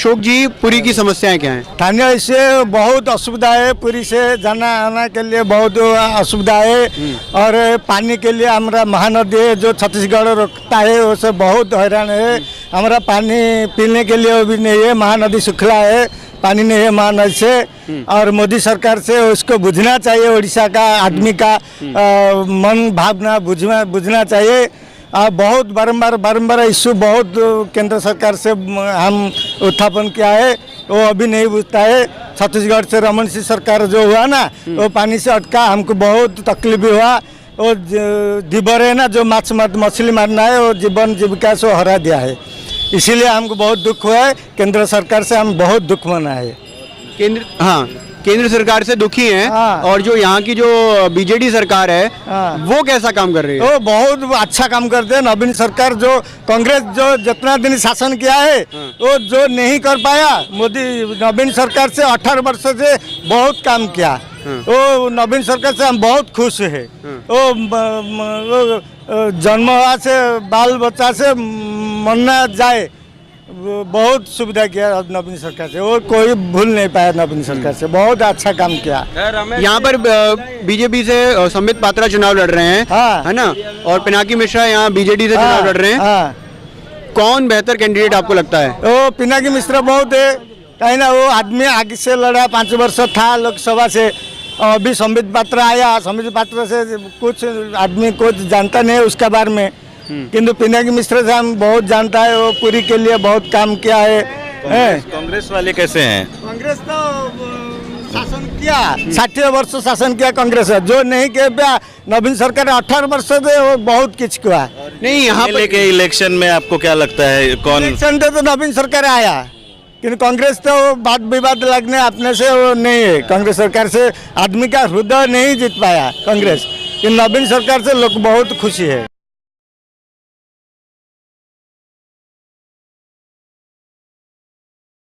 अशोक जी, पुरी की समस्याएं क्या हैं? स्थानीय से बहुत असुविधा है, पुरी से जाना आना के लिए बहुत असुविधा है। और पानी के लिए हमारा महानदी है जो छत्तीसगढ़ रोकता है, उससे बहुत हैरान है। हमारा पानी पीने के लिए भी नहीं है, महानदी सूखला है, पानी नहीं है महानदी से। और मोदी सरकार से उसको बुझना चाहिए, उड़ीसा का आदमी का मन भावना बुझना चाहिए। बहुत बारंबार इश्यू बहुत केंद्र सरकार से हम उत्थापन किया है, वो अभी नहीं बुझता है। छत्तीसगढ़ से रमन सिंह सरकार जो हुआ ना, वो पानी से अटका, हमको बहुत तकलीफ भी हुआ। वो दिबर है ना, जो मछली मारना है, वो जीवन जीविका से हरा दिया है। इसीलिए हमको बहुत दुख हुआ है, केंद्र सरकार से हम बहुत दुख मना है। केंद्र सरकार से दुखी हैं। और जो यहाँ की जो बीजेडी सरकार है, वो कैसा काम कर रही है? वो बहुत अच्छा काम करते हैं। नवीन सरकार जो कांग्रेस जो जितना दिन शासन किया है, वो जो नहीं कर पाया, मोदी नवीन सरकार से 18 वर्ष से बहुत काम किया। वो नवीन सरकार से हम बहुत खुश है। वो जन्म हुआ से बाल बच्चा से मरना जाए, बहुत सुविधा किया नवीन सरकार से, वो कोई भूल नहीं पाया। नवीन सरकार से बहुत अच्छा काम किया। यहाँ पर बीजेपी से संबित पात्रा चुनाव लड़ रहे हैं, है ना, और पिनाकी मिश्रा यहाँ बीजेडी से चुनाव लड़ रहे हैं। कौन बेहतर कैंडिडेट आपको लगता है? वो पिनाकी मिश्रा बहुत है, कहीं ना वो आदमी आगे से लड़ा, 5 वर्ष था लोकसभा से। अभी संबित पात्रा आया, संबित पात्रा से कुछ आदमी कुछ जानता नहीं है उसके बारे में, किंतु पिनाकी मिश्रा से हम बहुत जानता है। वो पुरी के लिए बहुत काम किया है। कांग्रेस वाले कैसे हैं? कांग्रेस तो शासन किया, 60 वर्ष शासन किया कांग्रेस, जो नहीं किया नवीन सरकार 18 वर्ष से वो बहुत कुछ किया। नहीं, यहाँ के इलेक्शन में आपको क्या लगता है कौन? इलेक्शन तो नवीन सरकार आया, लेकिन कांग्रेस तो वाद विवाद लगने अपने से वो नहीं है। कांग्रेस सरकार से आदमी का हृदय नहीं जीत पाया कांग्रेस, कि नवीन सरकार से लोग बहुत खुशी है।